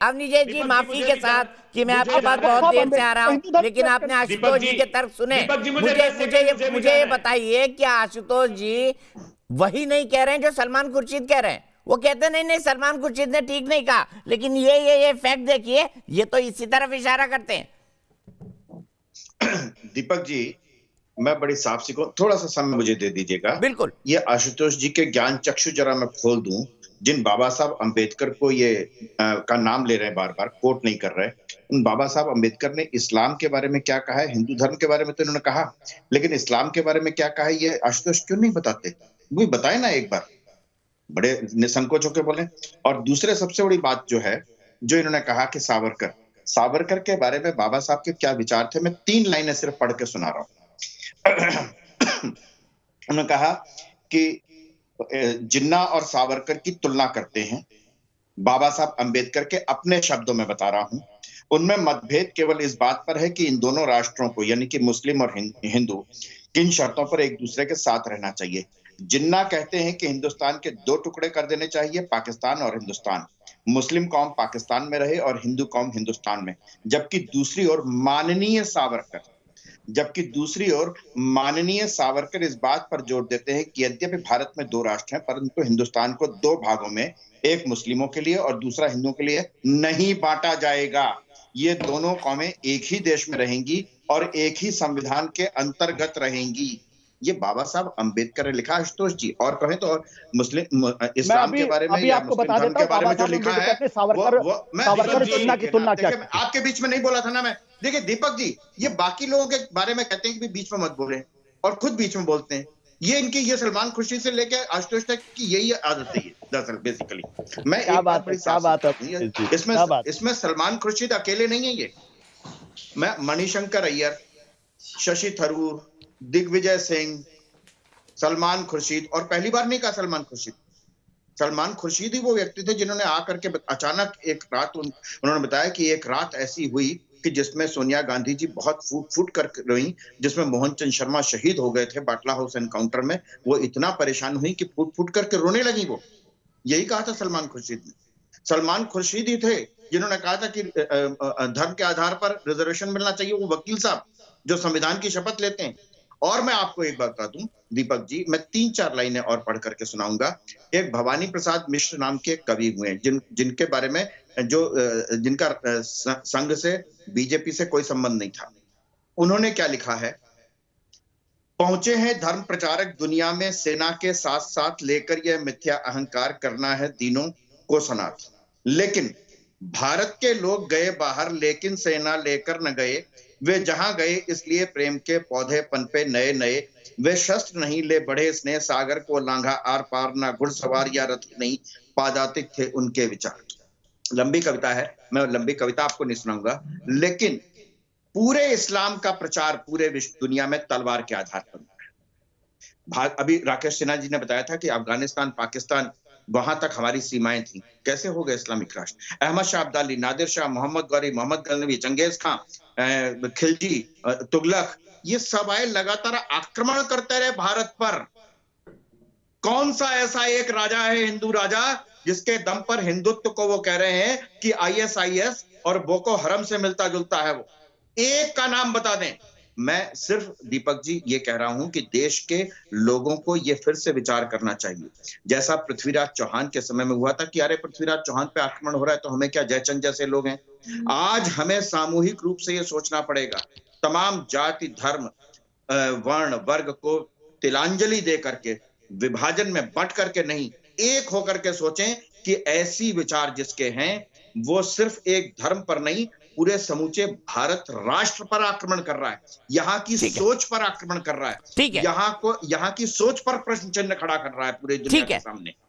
अवनीश जी दीपक जी माफी मुझे के भी साथ कि मैं मुझे आपके पास जानना बहुत है। देर से आ रहा हूं, हिंदू धर्म लेकिन की बात आपने करते दीपक आशुतोष जी जी, के तर्क सुने। दीपक जी मुझे मुझे 10 मुझे सेकंड मुझे भी मुझे जाना ये है। बताइए कि आशुतोष जी वही नहीं कह रहे हैं जो सलमान खुर्शीद कह रहे हैं। वो कहते नहीं नहीं सलमान खुर्शीद ने ठीक नहीं कहा, लेकिन ये फैक्ट देखिए, ये तो इसी तरफ इशारा करते हैं। दीपक जी, मैं बड़ी साफ सी को थोड़ा सा समय मुझे दे दीजिएगा। बिल्कुल। ये आशुतोष जी के ज्ञान चक्षु जरा मैं खोल दूं। जिन बाबा साहब अंबेडकर को ये का नाम ले रहे हैं, बार बार कोट नहीं कर रहे, उन बाबा साहब अंबेडकर ने इस्लाम के बारे में क्या कहा है, हिंदू धर्म के बारे में तो इन्होंने कहा, लेकिन इस्लाम के बारे में क्या कहा है ये आशुतोष क्यों नहीं बताते? वो बताए ना एक बार, बड़े निसंकोच होकर बोले। और दूसरे सबसे बड़ी बात जो है, जो इन्होंने कहा कि सावरकर सावरकर के बारे में बाबा साहब के क्या विचार थे, मैं 3 लाइनें सिर्फ पढ़ के सुना रहा हूं। उन्होंने कहा कि जिन्ना और सावरकर की तुलना करते हैं। बाबा साहब अंबेडकर के अपने शब्दों में बता रहा हूं। उनमें मतभेद केवल इस बात पर है कि इन दोनों राष्ट्रों को, यानी कि मुस्लिम और हिंदू, किन शर्तों पर एक दूसरे के साथ रहना चाहिए। जिन्ना कहते हैं कि हिंदुस्तान के 2 टुकड़े कर देने चाहिए, पाकिस्तान और हिंदुस्तान। मुस्लिम कौम पाकिस्तान में रहे और हिंदू कौम हिंदुस्तान में। जबकि दूसरी ओर माननीय सावरकर इस बात पर जोर देते हैं कि यद्यपि भारत में 2 राष्ट्र हैं, परंतु हिंदुस्तान को 2 भागों में, एक मुस्लिमों के लिए और दूसरा हिंदुओं के लिए नहीं बांटा जाएगा। ये दोनों कौमें एक ही देश में रहेंगी और एक ही संविधान के अंतर्गत रहेंगी। ये बाबा साहब अंबेडकर ने लिखा, आशुतोष जी। और कहें तो मुस्लिम इस्लाम के बारे में या आपको मुस्लिम बता धर्म देता के हूं, बारे बाबा में जो साहब लिखा है, अम्बेडकर ने सावरकर तुलना की तुलना क्या की। आपके बीच में नहीं बोला था ना मैं। देखिए दीपक जी, ये बाकी लोगों के बारे में कहते हैं कि बीच में मत बोले, और खुद बीच में बोलते हैं। ये सलमान खुर्शीद से लेकर आशुतोष तक की यही आदत है, दरअसल बेसिकली। मैं क्या एक बात बात बड़ी है, क्या बात है। इसमें सलमान खुर्शीद अकेले नहीं है। ये मैं मणिशंकर अय्यर, शशि थरूर, दिग्विजय सिंह, सलमान खुर्शीद, और पहली बार नहीं कहा सलमान खुर्शीद ही वो व्यक्ति थे जिन्होंने आकर के अचानक एक रात उन्होंने बताया कि एक रात ऐसी हुई कि जिसमें सोनिया गांधी जी बहुत फूट फूट कर रोई, जिसमें मोहन चंद शर्मा शहीद हो गए थे बाटला हाउस एनकाउंटर में। वो इतना परेशान हुई कि फूट फूट करके रोने लगी। वो यही कहा था सलमान खुर्शीद ने। सलमान खुर्शीद ही थे जिन्होंने कहा था कि धर्म के आधार पर रिजर्वेशन मिलना चाहिए। वो वकील साहब जो संविधान की शपथ लेते हैं। और मैं आपको एक बात बता दूं दीपक जी, मैं 3-4 लाइनें और पढ़ करके सुनाऊंगा। एक भवानी प्रसाद मिश्र नाम के कवि हुए, जिनके बारे में जिनका संघ से, बीजेपी से कोई संबंध नहीं था। उन्होंने क्या लिखा है? पहुंचे हैं धर्म प्रचारक दुनिया में, सेना के साथ साथ लेकर यह मिथ्या अहंकार करना है दीनों को सनाथ। लेकिन भारत के लोग गए बाहर, लेकिन सेना लेकर न गए। वे जहां गए इसलिए प्रेम के पौधे पनपे नए नए। वे शस्त्र नहीं ले बढ़े स्नेह सागर को लांघा आर पार, ना घुड़सवार या रथ नहीं, पादातिक थे उनके विचार। लंबी कविता है, मैं लंबी कविता आपको नहीं सुनाऊंगा, लेकिन पूरे इस्लाम का प्रचार पूरे विश्व दुनिया में तलवार के आधार पर। अभी राकेश सिन्हा जी ने बताया था कि अफगानिस्तान, पाकिस्तान, वहां तक हमारी सीमाएं थी। कैसे हो गए इस्लामिक राष्ट्र? अहमद शाह अब्दाली, नादिर शाह, मोहम्मद गौरी, मोहम्मद गजनवी, चंगेज खां, खिलजी, तुगलक, ये सब आए, लगातार आक्रमण करते रहे भारत पर। कौन सा ऐसा एक राजा है, हिंदू राजा, जिसके दम पर हिंदुत्व को वो कह रहे हैं कि आईएसआईएस और बोको हरम से मिलता जुलता है? वो एक का नाम बता दें। मैं सिर्फ दीपक जी ये कह रहा हूं कि देश के लोगों को ये फिर से विचार करना चाहिए, जैसा पृथ्वीराज चौहान के समय में हुआ था कि अरे पृथ्वीराज चौहान पे आक्रमण हो रहा है तो हमें क्या, जयचंद जैसे लोग हैं। आज हमें सामूहिक रूप से ये सोचना पड़ेगा, तमाम जाति, धर्म, वर्ण, वर्ग को तिलांजलि दे करके, विभाजन में बंट करके नहीं, एक होकर के सोचें कि ऐसी विचार जिसके हैं वो सिर्फ एक धर्म पर नहीं, पूरे समूचे भारत राष्ट्र पर आक्रमण कर रहा है, यहाँ की सोच पर आक्रमण कर रहा है, यहाँ की सोच पर प्रश्न चिन्ह खड़ा कर रहा है पूरे दुनिया के सामने।